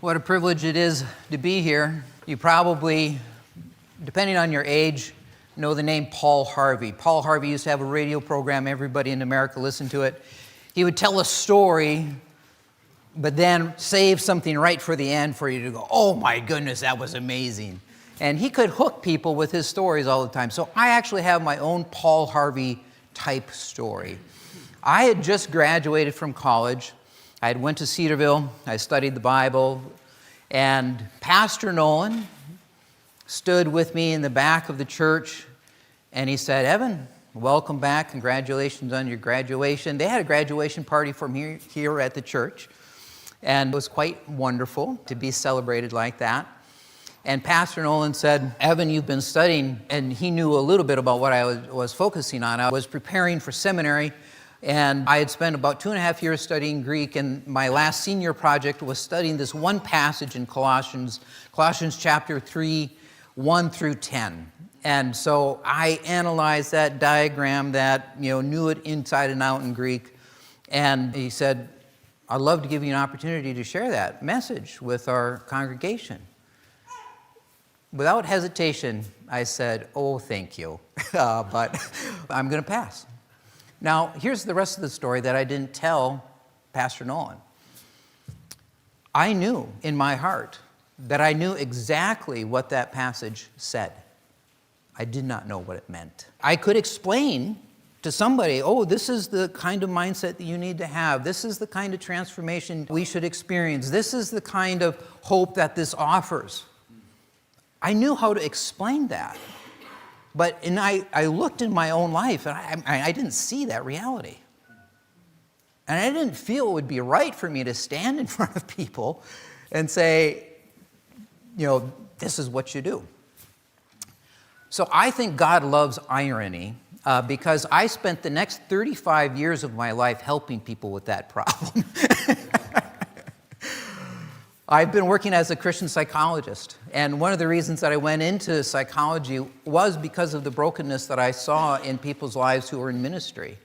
What a privilege it is to be here. You probably, depending on your age, know the name Paul Harvey. Paul Harvey used to have a radio program. Everybody in America listened to it. He would tell a story, but then save something right for the end for you to go, oh my goodness, that was amazing. And he could hook people with his stories all the time. So I actually have my own Paul Harvey type story. I had just graduated from college. I had went to Cedarville. I studied the Bible. And Pastor Nolan stood with me in the back of the church, and he said, Evan, welcome back. Congratulations on your graduation. They had a graduation party from here at the church, and it was quite wonderful to be celebrated like that. And Pastor Nolan said, Evan, you've been studying, and he knew a little bit about what I was focusing on. I was preparing for seminary, and I had spent about 2.5 years studying Greek, and my last senior project was studying this one passage in Colossians chapter 3, 1 through 10. And so I analyzed that, diagram that, knew it inside and out in Greek. And he said, I'd love to give you an opportunity to share that message with our congregation. Without hesitation, I said, oh, thank you, but I'm going to pass. Now, here's the rest of the story that I didn't tell Pastor Nolan. I knew in my heart that I knew exactly what that passage said. I did not know what it meant. I could explain to somebody, oh, this is the kind of mindset that you need to have. This is the kind of transformation we should experience. This is the kind of hope that this offers. I knew how to explain that. But I looked in my own life, and I didn't see that reality. And I didn't feel it would be right for me to stand in front of people and say, this is what you do. So I think God loves irony because I spent the next 35 years of my life helping people with that problem. I've been working as a Christian psychologist, and one of the reasons that I went into psychology was because of the brokenness that I saw in people's lives who were in ministry.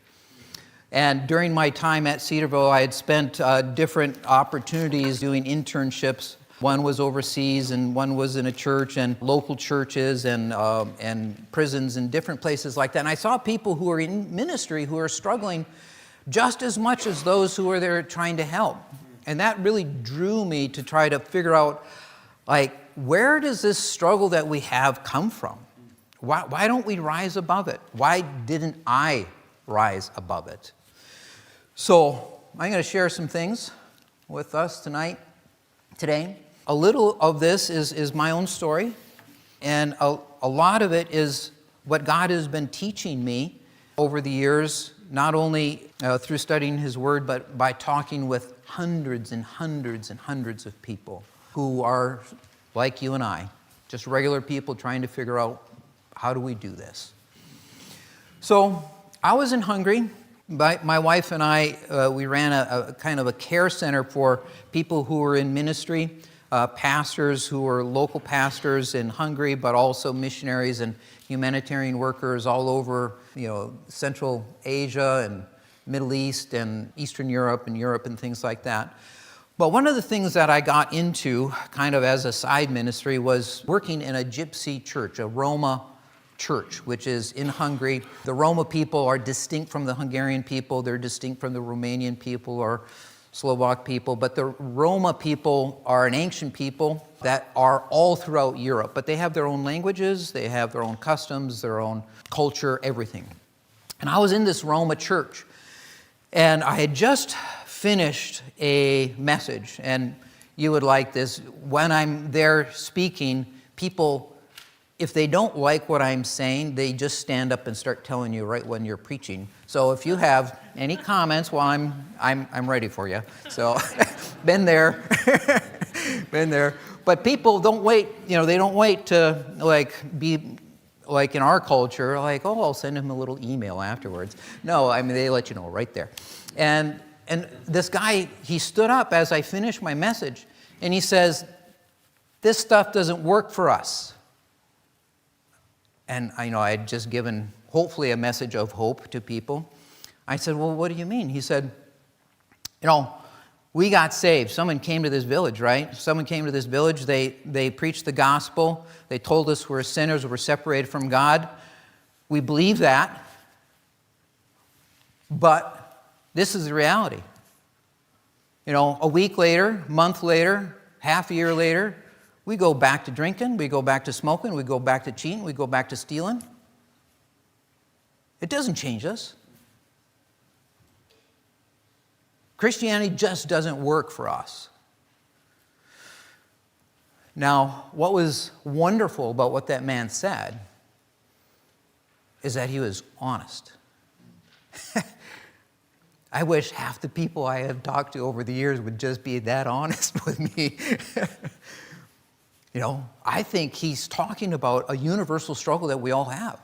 And during my time at Cedarville, I had spent different opportunities doing internships. One was overseas, and one was in a church, and local churches, and prisons, and different places like that. And I saw people who were in ministry who were struggling just as much as those who were there trying to help. And that really drew me to try to figure out, where does this struggle that we have come from? Why don't we rise above it? Why didn't I rise above it? So I'm going to share some things with us today. A little of this is my own story, and a lot of it is what God has been teaching me over the years, not only through studying His Word, but by talking with hundreds and hundreds and hundreds of people who are like you and I, just regular people trying to figure out, how do we do this? So I was in Hungary. My wife and I, we ran a kind of a care center for people who were in ministry, pastors who were local pastors in Hungary, but also missionaries and humanitarian workers all over, Central Asia and Middle East and Eastern Europe and things like that. But one of the things that I got into kind of as a side ministry was working in a gypsy church, a Roma church, which is in Hungary. The Roma people are distinct from the Hungarian people. They're distinct from the Romanian people or Slovak people. But the Roma people are an ancient people that are all throughout Europe. But they have their own languages, they have their own customs, their own culture, everything. And I was in this Roma church. And I had just finished a message, and you would like this. When I'm there speaking, people, if they don't like what I'm saying, they just stand up and start telling you right when you're preaching. So if you have any comments, well, I'm ready for you. So been there, been there. But people don't wait. They don't wait to be. Like in our culture, I'll send him a little email afterwards. No, they let you know right there. And this guy, he stood up as I finished my message, and he says, this stuff doesn't work for us. And I had just given, hopefully, a message of hope to people. I said, well, what do you mean? He said, We got saved. Someone came to this village, right? Someone came to this village. They preached the gospel. They told us we're sinners, we're separated from God. We believe that. But this is the reality. You know, a week later, month later, half a year later, we go back to drinking, we go back to smoking, we go back to cheating, we go back to stealing. It doesn't change us. Christianity just doesn't work for us. Now, what was wonderful about what that man said is that he was honest. I wish half the people I have talked to over the years would just be that honest with me. You know, I think he's talking about a universal struggle that we all have.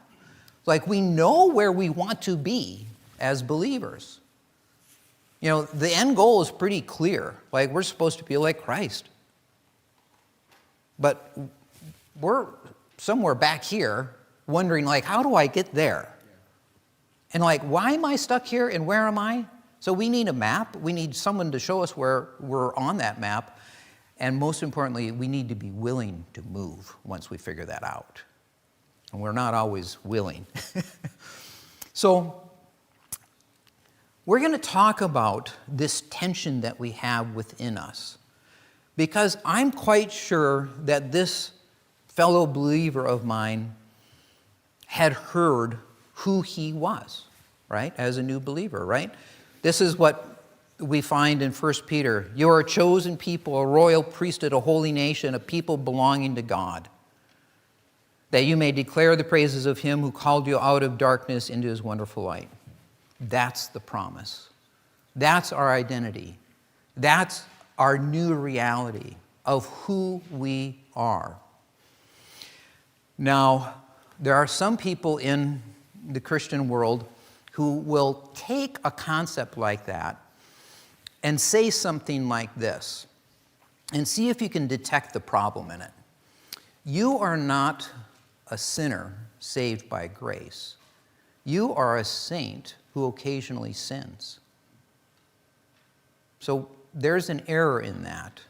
Like, we know where we want to be as believers. You know, the end goal is pretty clear. Like, we're supposed to be like Christ. But we're somewhere back here wondering, like, how do I get there? And like, why am I stuck here and where am I? So we need a map. We need someone to show us where we're on that map. And most importantly, we need to be willing to move once we figure that out. And we're not always willing. So we're going to talk about this tension that we have within us. Because I'm quite sure that this fellow believer of mine had heard who he was, right, as a new believer, right? This is what we find in 1 Peter. You are a chosen people, a royal priesthood, a holy nation, a people belonging to God, that you may declare the praises of him who called you out of darkness into his wonderful light. That's the promise. That's our identity. That's our new reality of who we are. Now, there are some people in the Christian world who will take a concept like that and say something like this, and see if you can detect the problem in it. You are not a sinner saved by grace. You are a saint who occasionally sins. So there's an error in that.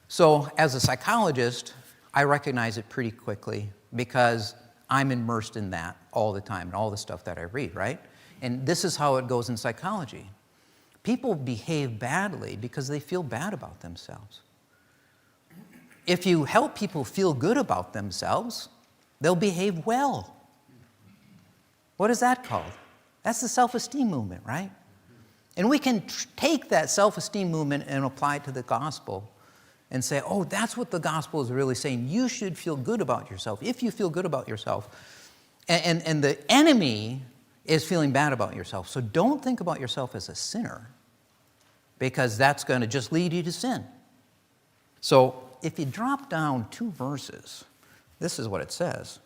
So as a psychologist, I recognize it pretty quickly because I'm immersed in that all the time and all the stuff that I read, right? And this is how it goes in psychology. People behave badly because they feel bad about themselves. If you help people feel good about themselves, they'll behave well. What is that called? That's the self-esteem movement, right? And we can take that self-esteem movement and apply it to the gospel and say, oh, that's what the gospel is really saying. You should feel good about yourself. If you feel good about yourself, and the enemy is feeling bad about yourself. So don't think about yourself as a sinner, because that's going to just lead you to sin. So if you drop down 2 verses, this is what it says.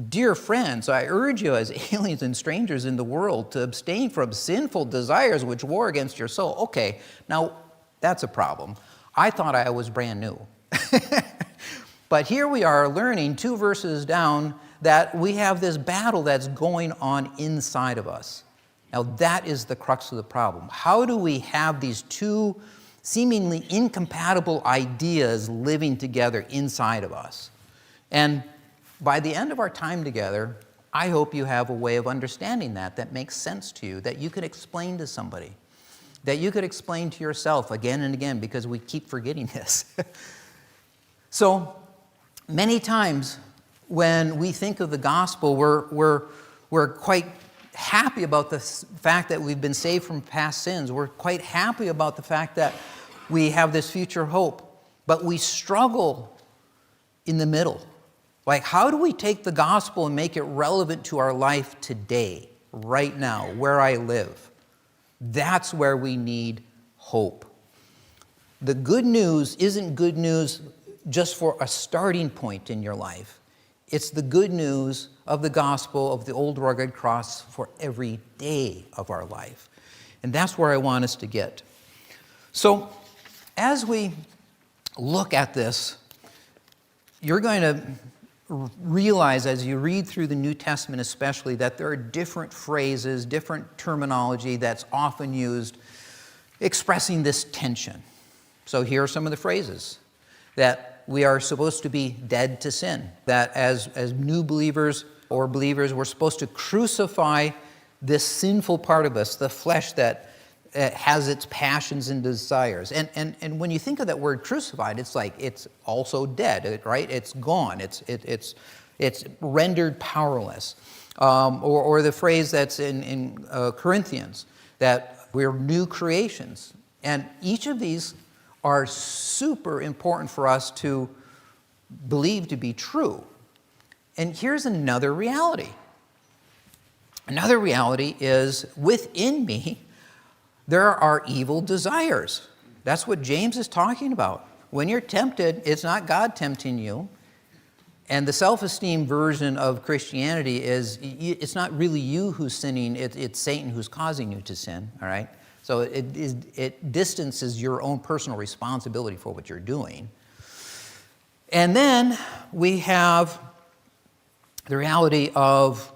Dear friends, I urge you as aliens and strangers in the world to abstain from sinful desires which war against your soul. Okay, now that's a problem. I thought I was brand new. But here we are learning 2 verses down that we have this battle that's going on inside of us. Now that is the crux of the problem. How do we have these 2 seemingly incompatible ideas living together inside of us? And by the end of our time together, I hope you have a way of understanding that makes sense to you, that you could explain to somebody, that you could explain to yourself again and again, because we keep forgetting this. So many times when we think of the gospel, we're quite happy about the fact that we've been saved from past sins. We're quite happy about the fact that we have this future hope, but we struggle in the middle. Like, how do we take the gospel and make it relevant to our life today, right now, where I live? That's where we need hope. The good news isn't good news just for a starting point in your life. It's the good news of the gospel of the old rugged cross for every day of our life. And that's where I want us to get. So as we look at this, you're going to realize as you read through the New Testament especially that there are different phrases, different terminology that's often used expressing this tension. So here are some of the phrases: that we are supposed to be dead to sin, that as new believers or believers, we're supposed to crucify this sinful part of us, the flesh that has its passions and desires. And when you think of that word crucified, it's like it's also dead, right? It's gone. It's rendered powerless. Or the phrase that's in Corinthians, that we're new creations. And each of these are super important for us to believe to be true. And here's another reality. Another reality is within me, there are evil desires. That's what James is talking about. When you're tempted, it's not God tempting you. And the self-esteem version of Christianity is it's not really you who's sinning, it's Satan who's causing you to sin, all right? So it distances your own personal responsibility for what you're doing. And then we have the reality of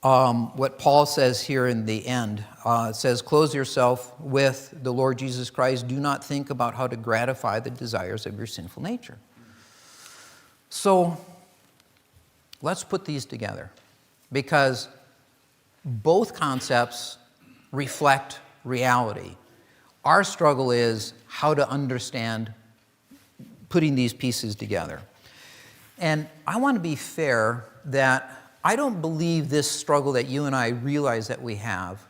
what Paul says here in the end. It says, clothe yourself with the Lord Jesus Christ. Do not think about how to gratify the desires of your sinful nature. So let's put these together, because both concepts reflect reality. Our struggle is how to understand putting these pieces together. And I want to be fair that I don't believe this struggle that you and I realize that we have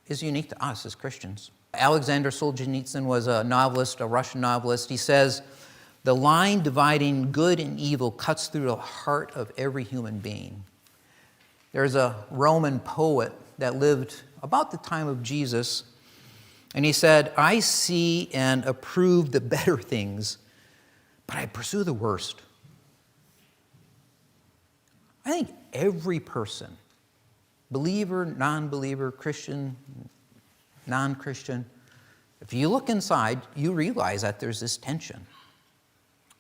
is unique to us as Christians. Alexander Solzhenitsyn was a novelist, a Russian novelist. He says, the line dividing good and evil cuts through the heart of every human being. There's a Roman poet that lived about the time of Jesus, and he said, I see and approve the better things, but I pursue the worst. I think every person, believer, non-believer, Christian, non-Christian, if you look inside, you realize that there's this tension.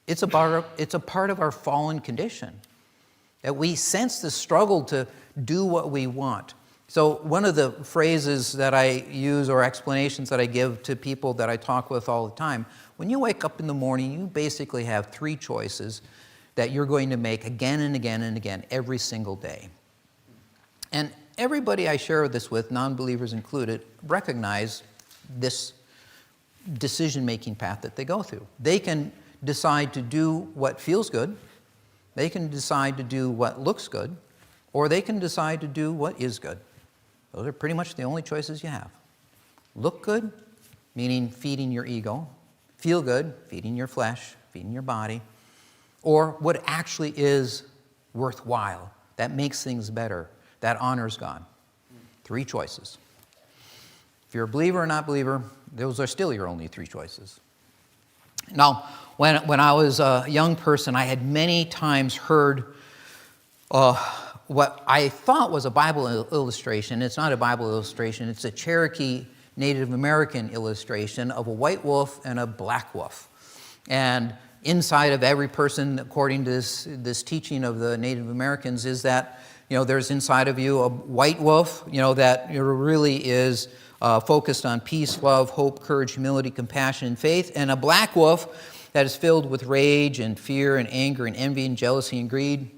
It's a part of our fallen condition, that we sense the struggle to do what we want. So one of the phrases that I use or explanations that I give to people that I talk with all the time, when you wake up in the morning, you basically have three choices that you're going to make again and again and again every single day. And everybody I share this with, non-believers included, recognize this decision-making path that they go through. They can decide to do what feels good, they can decide to do what looks good, or they can decide to do what is good. Those are pretty much the only choices you have. Look good, meaning feeding your ego. Feel good, feeding your flesh, feeding your body. Or what actually is worthwhile, that makes things better, that honors God. Three choices. If you're a believer or not believer, those are still your only three choices. Now, when I was a young person, I had many times heard what I thought was a Bible illustration. It's not a Bible illustration. It's a Cherokee Native American illustration of a white wolf and a black wolf. And inside of every person, according to this teaching of the Native Americans, is that, there's inside of you a white wolf, that really is focused on peace, love, hope, courage, humility, compassion, and faith, and a black wolf that is filled with rage and fear and anger and envy and jealousy and greed.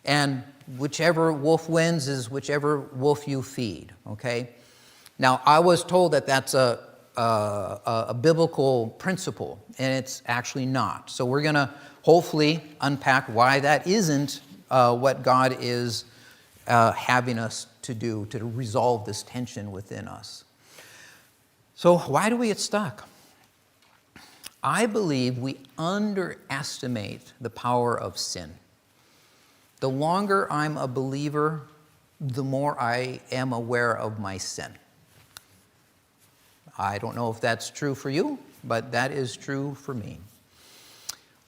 And whichever wolf wins is whichever wolf you feed, okay? Now, I was told that that's a biblical principle, and it's actually not. So we're going to hopefully unpack why that isn't what God is having us to do to resolve this tension within us. So why do we get stuck? I believe we underestimate the power of sin. The longer I'm a believer, the more I am aware of my sin. I don't know if that's true for you, but that is true for me.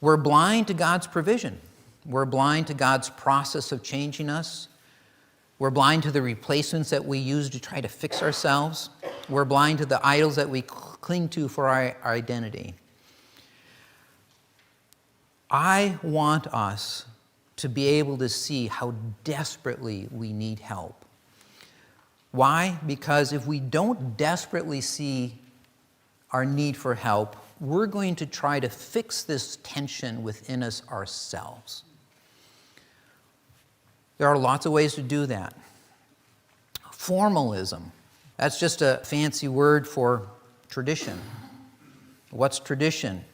We're blind to God's provision. We're blind to God's process of changing us. We're blind to the replacements that we use to try to fix ourselves. We're blind to the idols that we cling to for our identity. I want us to be able to see how desperately we need help. Why? Because if we don't desperately see our need for help, we're going to try to fix this tension within us ourselves. There are lots of ways to do that. Formalism, that's just a fancy word for tradition. What's tradition?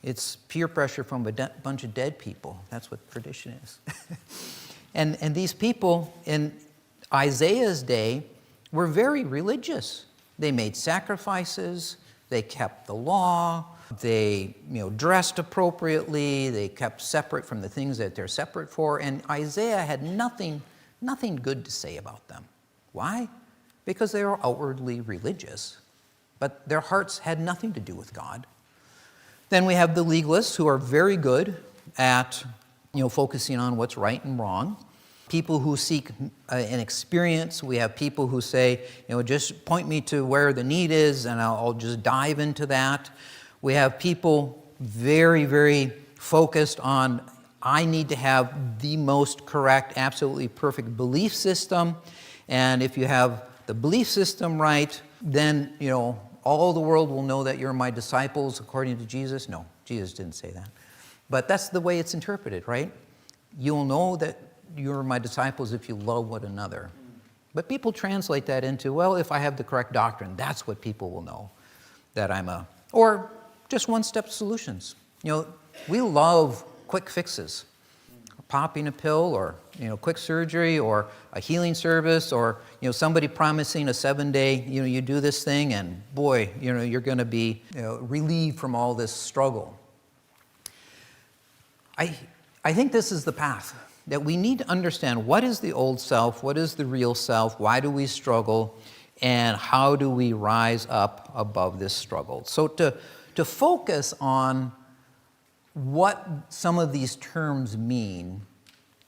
It's peer pressure from a bunch of dead people. That's what tradition is. and these people in Isaiah's day were very religious. They made sacrifices, they kept the law, they dressed appropriately, they kept separate from the things that they're separate for, and Isaiah had nothing good to say about them. Why? Because they were outwardly religious, but their hearts had nothing to do with God. Then we have the legalists who are very good at focusing on what's right and wrong. People who seek an experience. We have people who say, just point me to where the need is and I'll just dive into that. We have people very, very focused on, I need to have the most correct, absolutely perfect belief system. And if you have the belief system right, then, all the world will know that you're my disciples according to Jesus. No, Jesus didn't say that. But that's the way it's interpreted, right? You'll know that you're my disciples if you love one another. But people translate that into, well, if I have the correct doctrine, that's what people will know that or just one-step solutions. We love quick fixes. Popping a pill or, quick surgery or a healing service or, somebody promising a 7-day, you do this thing and boy, you're going to be relieved from all this struggle. I think this is the path. That we need to understand what is the old self, what is the real self, why do we struggle, and how do we rise up above this struggle. So to focus on what some of these terms mean,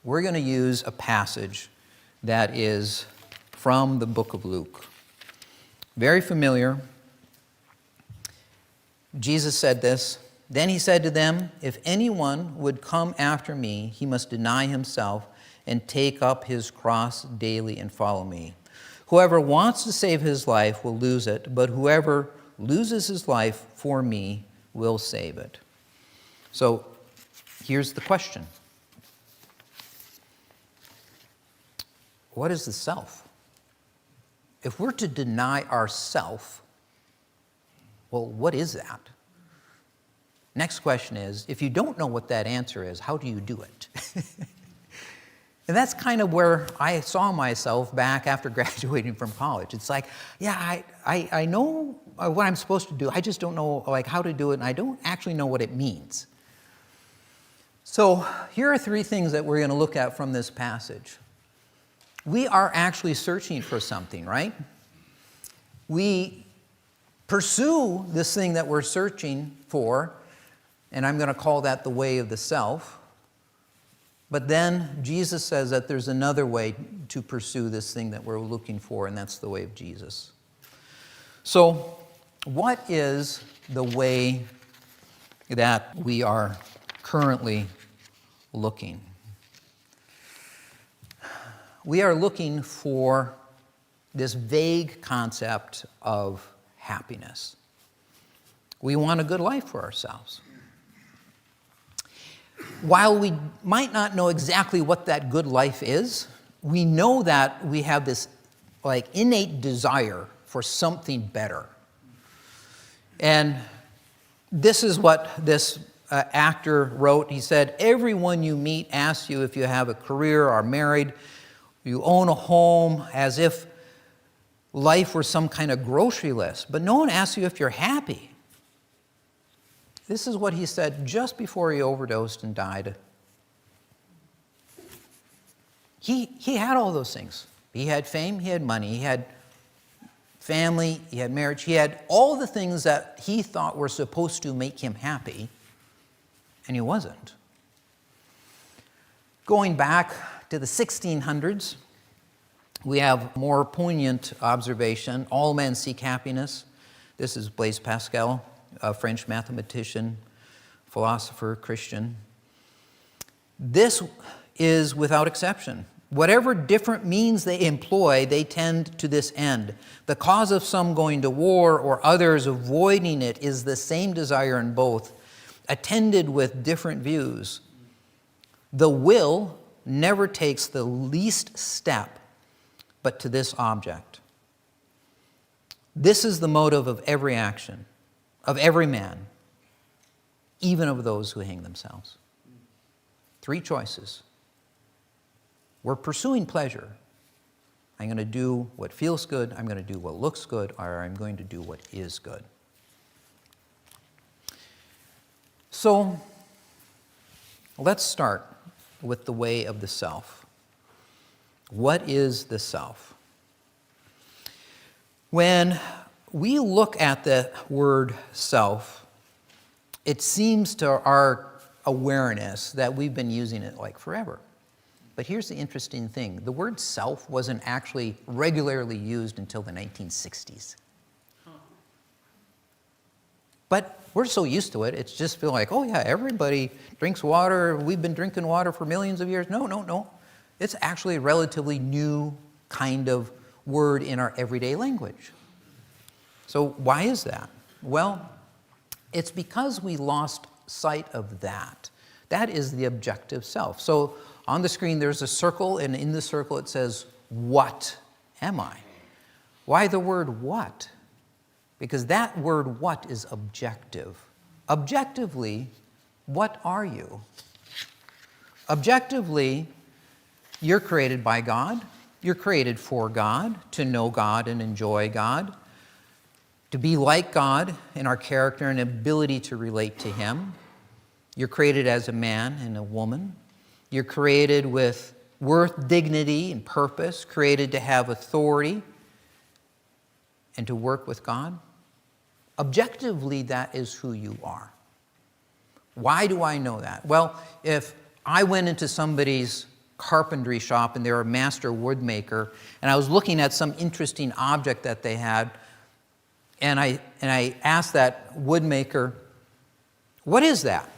we're going to use a passage that is from the book of Luke. Very familiar. Jesus said this. Then he said to them, if anyone would come after me, he must deny himself and take up his cross daily and follow me. Whoever wants to save his life will lose it, but whoever loses his life for me will save it. So here's the question. What is the self? If we're to deny ourself, well, what is that? Next question is, if you don't know what that answer is, how do you do it? And that's kind of where I saw myself back after graduating from college. It's like, yeah, I know what I'm supposed to do. I just don't know how to do it, and I don't actually know what it means. So here are 3 things that we're going to look at from this passage. We are actually searching for something, right? We pursue this thing that we're searching for, and I'm going to call that the way of the self. But then Jesus says that there's another way to pursue this thing that we're looking for, and that's the way of Jesus. So what is the way that we are currently looking? We are looking for this vague concept of happiness. We want a good life for ourselves. While we might not know exactly what that good life is, we know that we have this innate desire for something better. And this is what this actor wrote. He said, everyone you meet asks you if you have a career, are married, you own a home, as if life were some kind of grocery list. But no one asks you if you're happy. This is what he said just before he overdosed and died. He had all those things. He had fame, he had money, he had family, he had marriage, he had all the things that he thought were supposed to make him happy, and he wasn't. Going back to the 1600s, we have more poignant observation. All men seek happiness. This is Blaise Pascal, a French mathematician, philosopher, Christian. This is without exception Whatever different means they employ, they tend to this end. The cause of some going to war or others avoiding it is the same desire in both, attended with different views. The will never takes the least step but to this object. This is the motive of every action, of every man, even of those who hang themselves. 3 choices. We're pursuing pleasure. I'm going to do what feels good, I'm going to do what looks good, or I'm going to do what is good. So, let's start with the way of the self. What is the self? When we look at the word self, it seems to our awareness that we've been using it like forever. But here's the interesting thing. The word self wasn't actually regularly used until the 1960s. But we're so used to it, it's just feel like, oh yeah, everybody drinks water. We've been drinking water for millions of years. No. It's actually a relatively new kind of word in our everyday language. So why is that? Well, it's because we lost sight of that. That is the objective self. So on the screen there's a circle, and in the circle it says, what am I? Why the word what? Because that word what is objective. Objectively, what are you? Objectively, you're created by God. You're created for God, to know God and enjoy God, to be like God in our character and ability to relate to Him. You're created as a man and a woman. You're created with worth, dignity, and purpose, created to have authority and to work with God. Objectively, that is who you are. Why do I know that? Well, if I went into somebody's carpentry shop and they're a master woodmaker, and I was looking at some interesting object that they had, and I asked that woodmaker, what is that?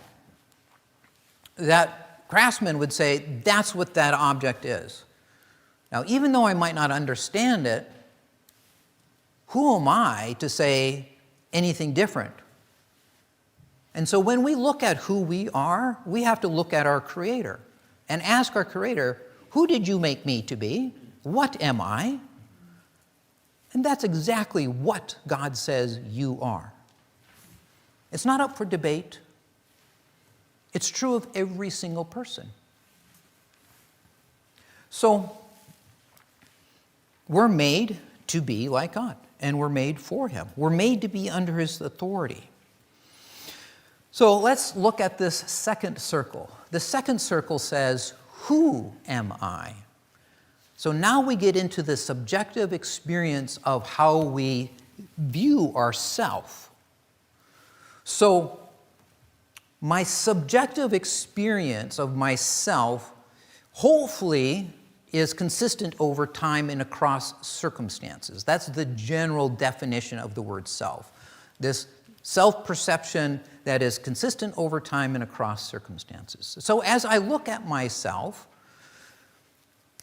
That craftsman would say, that's what that object is. Now, even though I might not understand it, who am I to say anything different? And so when we look at who we are, we have to look at our Creator and ask our Creator, who did you make me to be? What am I? And that's exactly what God says you are. It's not up for debate. It's true of every single person. So, we're made to be like God, and we're made for Him. We're made to be under His authority. So, let's look at this second circle. The second circle says, who am I? So now we get into the subjective experience of how we view ourself. So, my subjective experience of myself hopefully is consistent over time and across circumstances. That's the general definition of the word self. This self-perception that is consistent over time and across circumstances. So as I look at myself,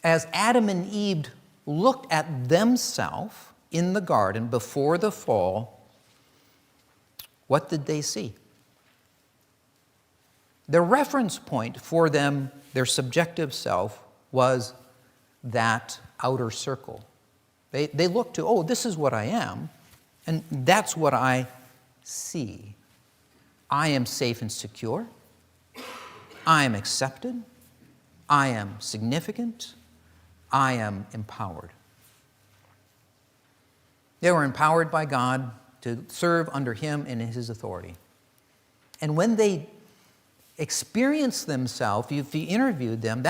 as Adam and Eve looked at themselves in the garden before the fall, what did they see? The reference point for them, their subjective self, was that outer circle. They looked to, oh, this is what I am, and that's what I see. I am safe and secure. I am accepted. I am significant. I am empowered. They were empowered by God to serve under Him and in His authority. And when they experienced themselves, if you interviewed them,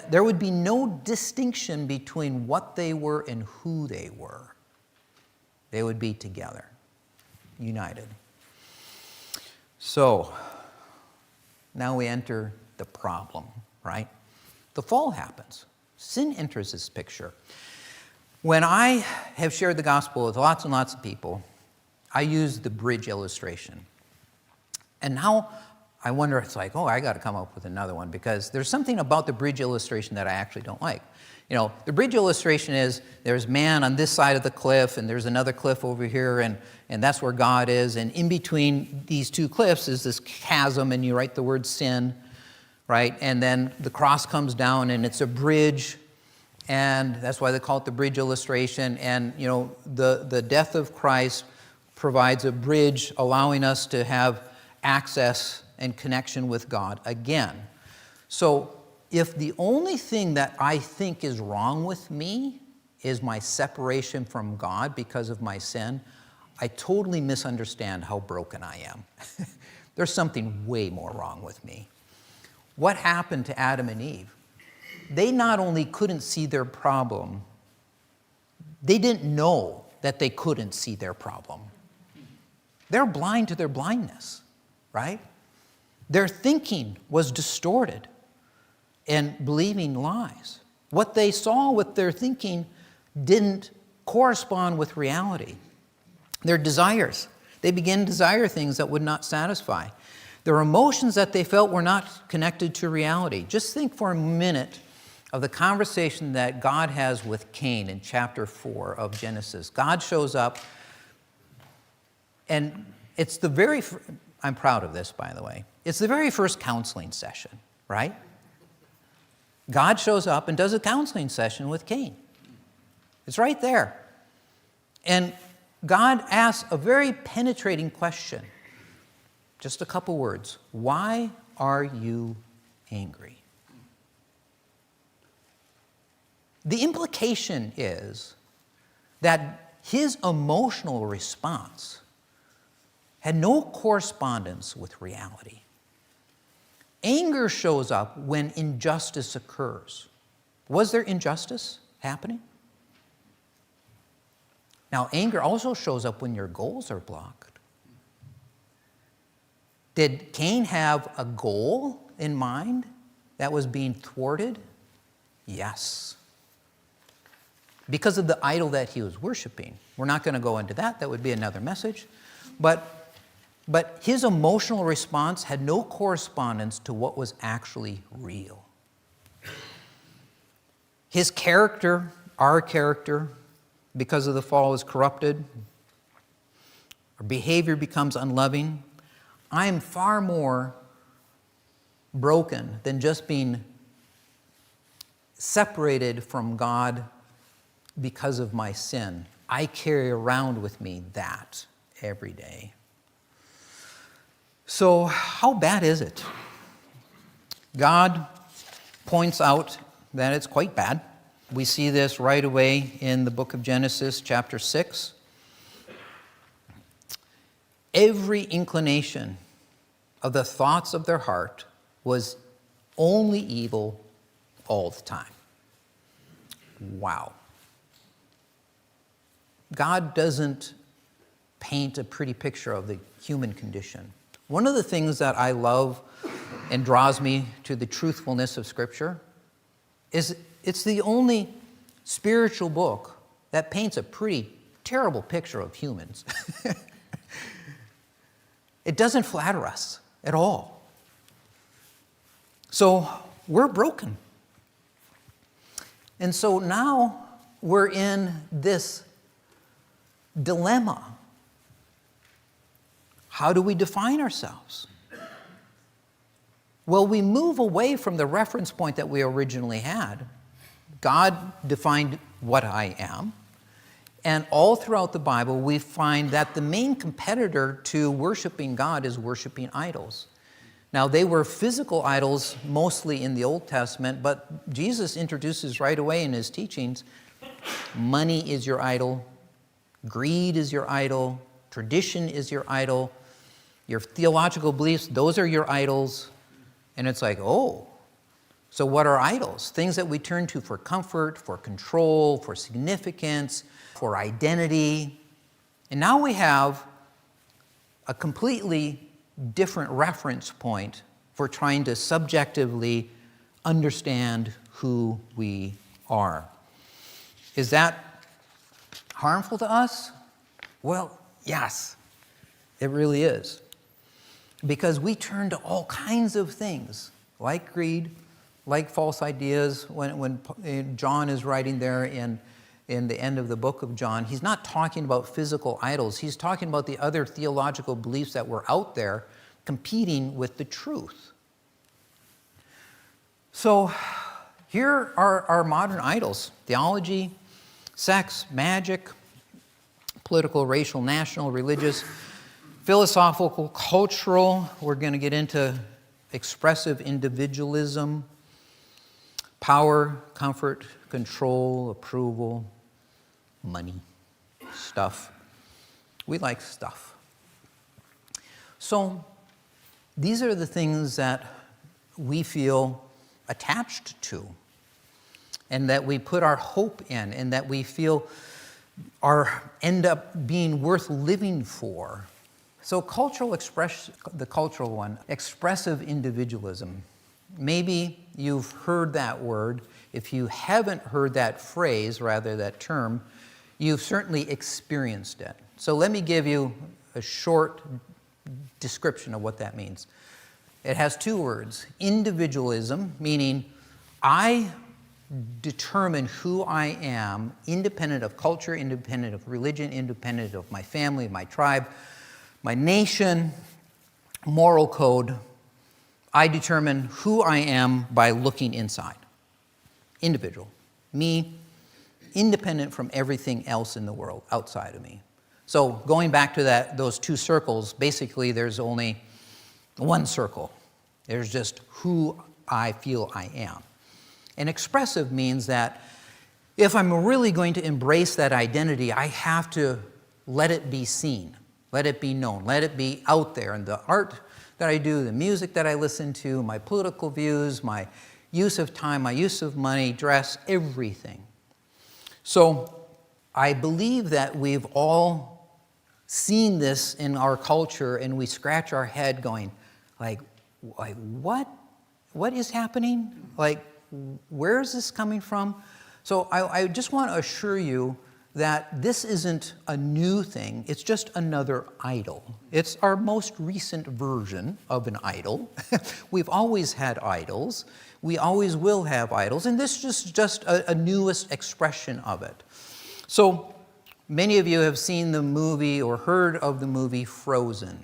there would be no distinction between what they were and who they were. They would be together, united. So, now we enter the problem, right? The fall happens. Sin enters this picture. When I have shared the gospel with lots and lots of people, I use the bridge illustration. And now I wonder, it's like, oh, I got to come up with another one, because there's something about the bridge illustration that I actually don't like. You know, the bridge illustration is there's man on this side of the cliff, and there's another cliff over here, and that's where God is. And in between these two cliffs is this chasm, and you write the word sin, right? And then the cross comes down, and it's a bridge, and that's why they call it the bridge illustration. And, you know, the death of Christ provides a bridge, allowing us to have access and connection with God again. So if the only thing that I think is wrong with me is my separation from God because of my sin, I totally misunderstand how broken I am. There's something way more wrong with me. What happened to Adam and Eve? They not only couldn't see their problem, they didn't know that they couldn't see their problem. They're blind to their blindness, right? Their thinking was distorted and believing lies. What they saw with their thinking didn't correspond with reality. Their desires, they began to desire things that would not satisfy. Their emotions that they felt were not connected to reality. Just think for a minute of the conversation that God has with Cain in chapter 4 of Genesis. God shows up, and it's the very, I'm proud of this, by the way. It's the very first counseling session, right? God shows up and does a counseling session with Cain. It's right there. And God asks a very penetrating question. Just a couple words. Why are you angry? The implication is that his emotional response had no correspondence with reality. Anger shows up when injustice occurs. Was there injustice happening? Now, anger also shows up when your goals are blocked. Did Cain have a goal in mind that was being thwarted? Yes. Because of the idol that he was worshiping. We're not going to go into that. That would be another message. But his emotional response had no correspondence to what was actually real. His character, our character, because of the fall, is corrupted. Our behavior becomes unloving. I am far more broken than just being separated from God because of my sin. I carry around with me that every day. So how bad is it? God points out that it's quite bad. We see this right away in the book of Genesis, chapter 6. Every inclination of the thoughts of their heart was only evil all the time. Wow. God doesn't paint a pretty picture of the human condition. One of the things that I love and draws me to the truthfulness of Scripture is it's the only spiritual book that paints a pretty terrible picture of humans. It doesn't flatter us at all. So we're broken. And so now we're in this dilemma. How do we define ourselves? Well, we move away from the reference point that we originally had. God defined what I am. And all throughout the Bible, we find that the main competitor to worshiping God is worshiping idols. Now, they were physical idols mostly in the Old Testament, but Jesus introduces right away in his teachings, money is your idol, greed is your idol, tradition is your idol, your theological beliefs, those are your idols. And it's like, oh, so what are idols? Things that we turn to for comfort, for control, for significance, for identity. And now we have a completely different reference point for trying to subjectively understand who we are. Is that harmful to us? Well, yes, it really is. because we turn to all kinds of things, like greed, like false ideas. When John is writing there in the end of the book of John, he's not talking about physical idols. He's talking about the other theological beliefs that were out there competing with the truth. So here are our modern idols: theology, sex, magic, political, racial, national, religious, philosophical, cultural. We're going to get into expressive individualism, power, comfort, control, approval, money, stuff. We like stuff. So these are the things that we feel attached to, and that we put our hope in, and that we feel end up being worth living for. So the cultural one, expressive individualism. Maybe you've heard that word. If you haven't heard that phrase, rather that term, you've certainly experienced it. So let me give you a short description of what that means. It has two words: individualism, meaning I determine who I am, independent of culture, independent of religion, independent of my family, my tribe, my nation, moral code. I determine who I am by looking inside. Individual. Me, independent from everything else in the world outside of me. So going back to those two circles, basically there's only one circle. There's just who I feel I am. And expressive means that if I'm really going to embrace that identity, I have to let it be seen, let it be known, let it be out there. And the art that I do, the music that I listen to, my political views, my use of time, my use of money, dress, everything. So I believe that we've all seen this in our culture, and we scratch our head going, like what is happening? Like, where is this coming from? So I just want to assure you that this isn't a new thing. It's just another idol. It's our most recent version of an idol. We've always had idols. We always will have idols. And this is just a newest expression of it. So many of you have seen the movie or heard of the movie Frozen,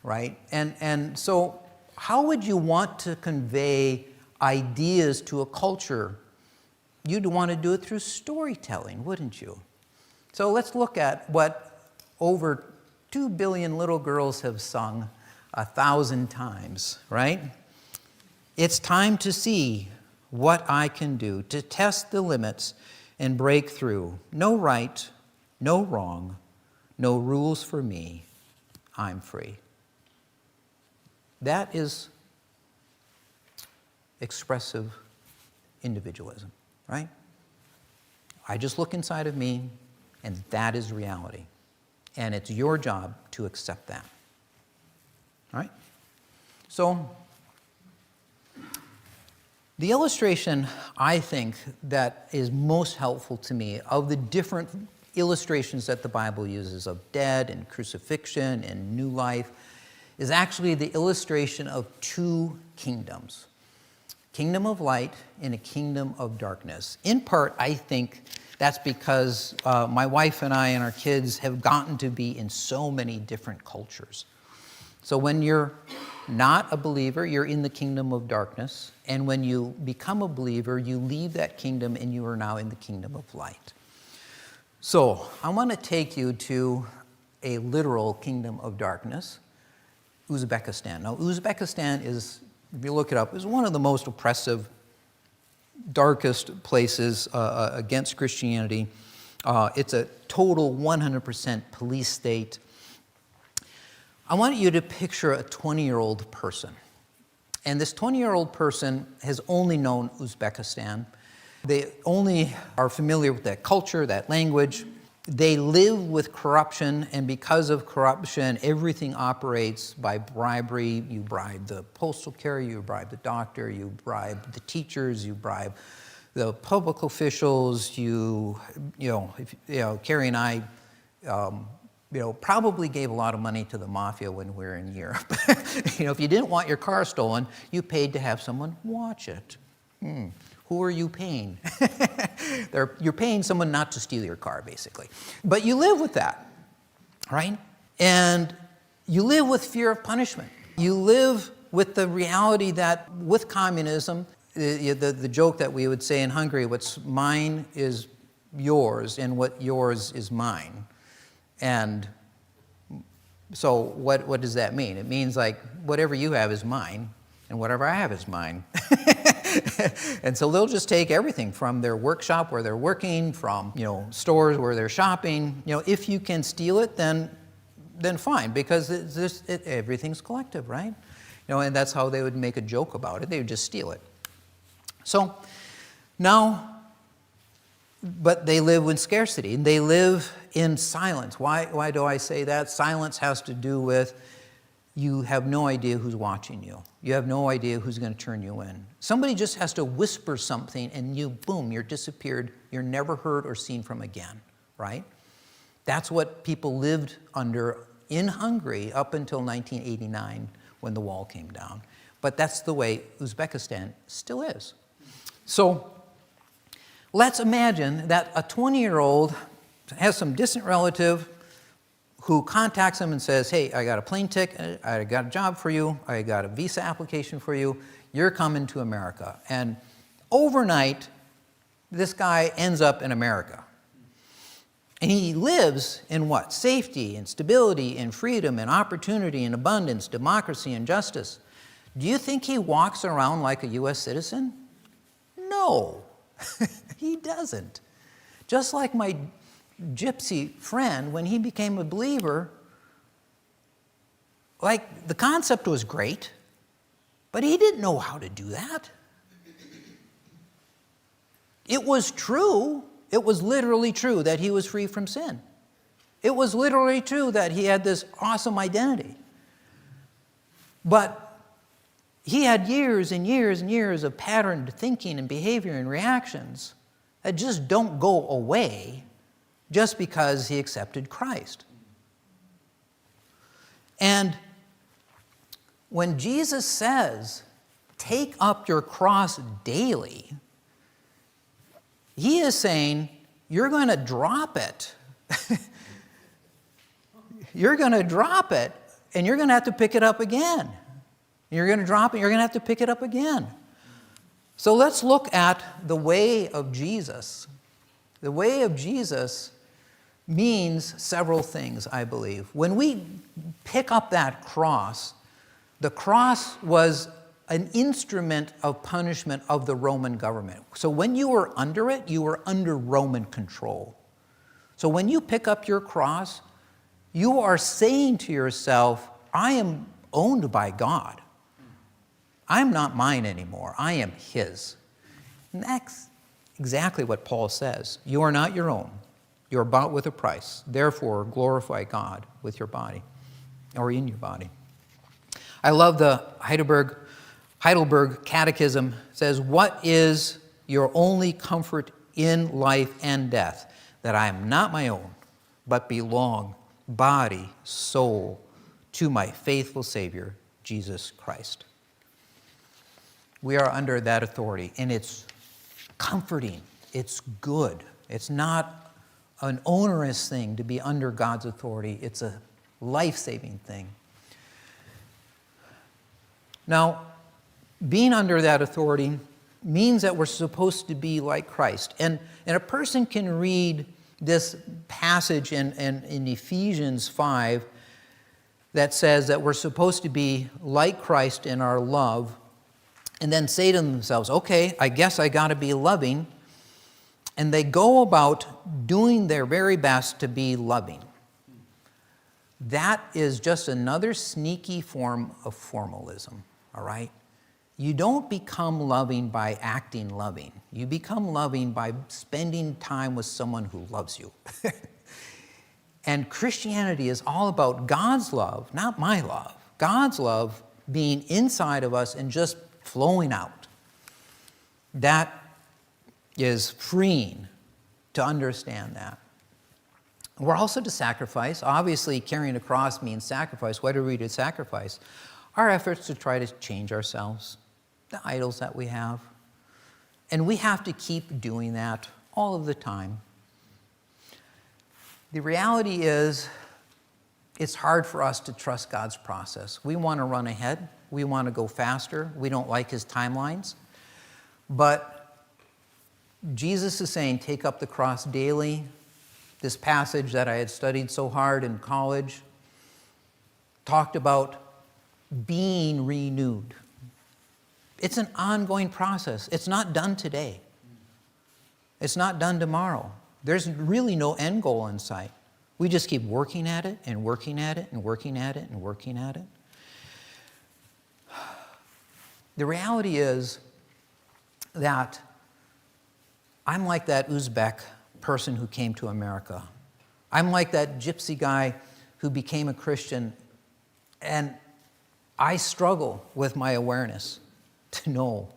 right? And so how would you want to convey ideas to a culture? You'd want to do it through storytelling, wouldn't you? So let's look at what over 2 billion little girls have sung 1,000 times, right? It's time to see what I can do, to test the limits and break through. No right, no wrong, no rules for me. I'm free. That is expressive individualism, right? I just look inside of me, and that is reality. And it's your job to accept that. All right? So, the illustration, I think, that is most helpful to me of the different illustrations that the Bible uses of death and crucifixion and new life is actually the illustration of two kingdoms. Kingdom of light and a kingdom of darkness. In part, I think that's because my wife and I and our kids have gotten to be in so many different cultures. So when you're not a believer, you're in the kingdom of darkness. And when you become a believer, you leave that kingdom and you are now in the kingdom of light. So I want to take you to a literal kingdom of darkness, Uzbekistan. Now, Uzbekistan is, if you look it up, is one of the most oppressive, darkest places against Christianity. It's a total 100% police state. I want you to picture a 20-year-old person. And this 20-year-old person has only known Uzbekistan. They only are familiar with that culture, that language. They live with corruption, and because of corruption, everything operates by bribery. You bribe the postal carrier, you bribe the doctor, you bribe the teachers, you bribe the public officials. Carrie and I probably gave a lot of money to the mafia when we were in Europe. If you didn't want your car stolen, you paid to have someone watch it. Who are you paying? You're paying someone not to steal your car, basically. But you live with that, right? And you live with fear of punishment. You live with the reality that with communism, the joke that we would say in Hungary, what's mine is yours, and what yours is mine. And so what does that mean? It means like whatever you have is mine, and whatever I have is mine. And so they'll just take everything from their workshop where they're working, from stores where they're shopping. If you can steal it, then fine, because everything's collective, right? And that's how they would make a joke about it. They would just steal it. So now, but they live in scarcity, and they live in silence. Why do I say that? Silence has to do with you have no idea who's watching you. You have no idea who's going to turn you in. Somebody just has to whisper something, and boom, you're disappeared. You're never heard or seen from again, right? That's what people lived under in Hungary up until 1989 when the wall came down. But that's the way Uzbekistan still is. So let's imagine that a 20-year-old has some distant relative who contacts him and says, hey, I got a plane ticket, I got a job for you, I got a visa application for you, you're coming to America. And overnight, this guy ends up in America. And he lives in what? Safety and stability and freedom and opportunity and abundance, democracy and justice. Do you think he walks around like a U.S. citizen? No, he doesn't. Just like my gypsy friend, when he became a believer, like the concept was great, but he didn't know how to do that. It was true. It was literally true that he was free from sin. It was literally true that he had this awesome identity. But he had years and years and years of patterned thinking and behavior and reactions that just don't go away just because he accepted Christ. And when Jesus says, take up your cross daily, he is saying, you're going to drop it. You're going to drop it, and you're going to have to pick it up again. You're going to drop it, you're going to have to pick it up again. So let's look at the way of Jesus. The way of Jesus means several things, I believe. When we pick up that cross, the cross was an instrument of punishment of the Roman government. So when you were under it, you were under Roman control. So when you pick up your cross, you are saying to yourself, I am owned by God. I'm not mine anymore. I am his. And that's exactly what Paul says. You are not your own. You are bought with a price. Therefore, glorify God with your body, or in your body. I love the Heidelberg Catechism. It says, what is your only comfort in life and death? That I am not my own, but belong, body, soul, to my faithful Savior, Jesus Christ. We are under that authority, and it's comforting. It's good. It's not an onerous thing to be under God's authority. It's a life-saving thing. Now, being under that authority means that we're supposed to be like Christ. And a person can read this passage in Ephesians 5 that says that we're supposed to be like Christ in our love, and then say to themselves, okay, I guess I got to be loving. And they go about doing their very best to be loving. That is just another sneaky form of formalism, all right? You don't become loving by acting loving. You become loving by spending time with someone who loves you. And Christianity is all about God's love, not my love. God's love being inside of us and just flowing out. That is freeing to understand that. We're also to sacrifice. Obviously, carrying a cross means sacrifice. What are we to sacrifice? Our efforts to try to change ourselves, the idols that we have. And we have to keep doing that all of the time. The reality is, it's hard for us to trust God's process. We want to run ahead. We want to go faster. We don't like his timelines. But Jesus is saying, take up the cross daily. This passage that I had studied so hard in college talked about being renewed. It's an ongoing process. It's not done today. It's not done tomorrow. There's really no end goal in sight. We just keep working at it and working at it and working at it and working at it. The reality is that I'm like that Uzbek person who came to America. I'm like that gypsy guy who became a Christian, and I struggle with my awareness to know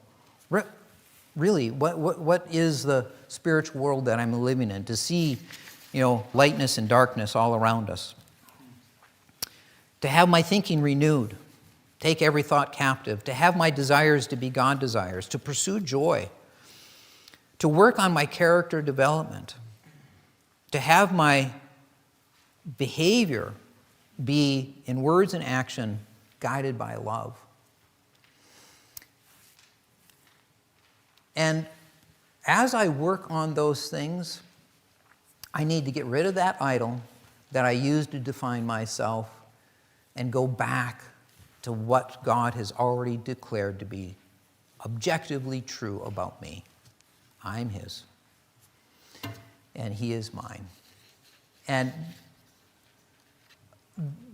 really what is the spiritual world that I'm living in, to see, lightness and darkness all around us. To have my thinking renewed, take every thought captive, to have my desires to be God desires, to pursue joy, to work on my character development, to have my behavior be, in words and action, guided by love. And as I work on those things, I need to get rid of that idol that I use to define myself and go back to what God has already declared to be objectively true about me. I'm his, and he is mine. And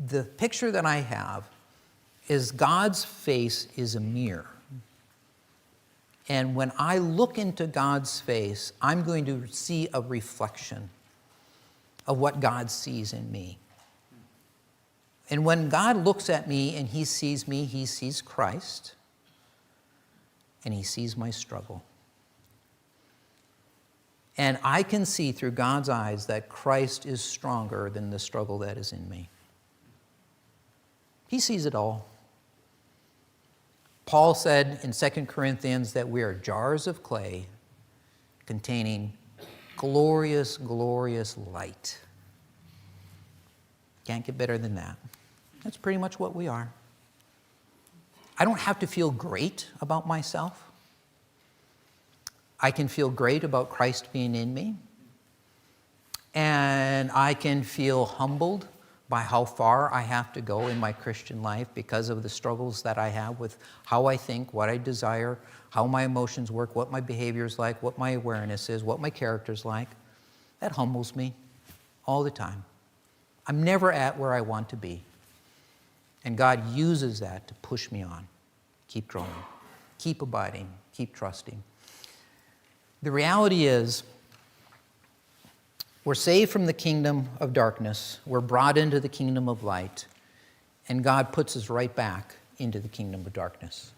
the picture that I have is God's face is a mirror. And when I look into God's face, I'm going to see a reflection of what God sees in me. And when God looks at me and he sees Christ, and he sees my struggle. And I can see through God's eyes that Christ is stronger than the struggle that is in me. He sees it all. Paul said in 2 Corinthians that we are jars of clay containing glorious, glorious light. Can't get better than that. That's pretty much what we are. I don't have to feel great about myself. I can feel great about Christ being in me. And I can feel humbled by how far I have to go in my Christian life because of the struggles that I have with how I think, what I desire, how my emotions work, what my behavior is like, what my awareness is, what my character is like. That humbles me all the time. I'm never at where I want to be. And God uses that to push me on. Keep growing, keep abiding, keep trusting. The reality is, we're saved from the kingdom of darkness. We're brought into the kingdom of light. And God puts us right back into the kingdom of darkness.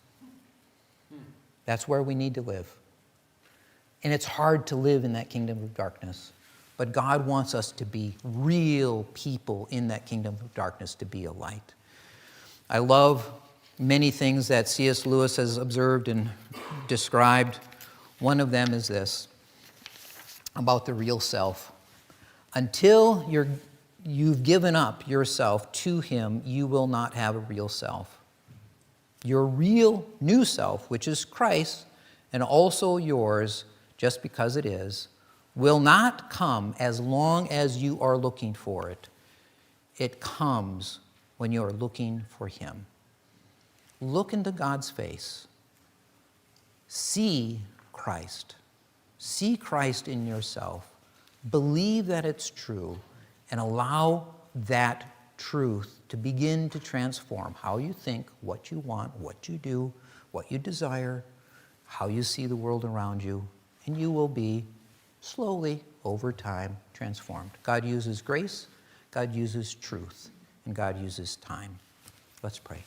That's where we need to live. And it's hard to live in that kingdom of darkness. But God wants us to be real people in that kingdom of darkness, to be a light. I love many things that C.S. Lewis has observed and described. One of them is this, about the real self. Until you've given up yourself to him, you will not have a real self. Your real new self, which is Christ, and also yours, just because it is, will not come as long as you are looking for it. It comes when you are looking for him. Look into God's face. See Christ. See Christ in yourself. Believe that it's true, and allow that truth to begin to transform how you think, what you want, what you do, what you desire, how you see the world around you, and you will be slowly, over time, transformed. God uses grace, God uses truth, and God uses time. Let's pray.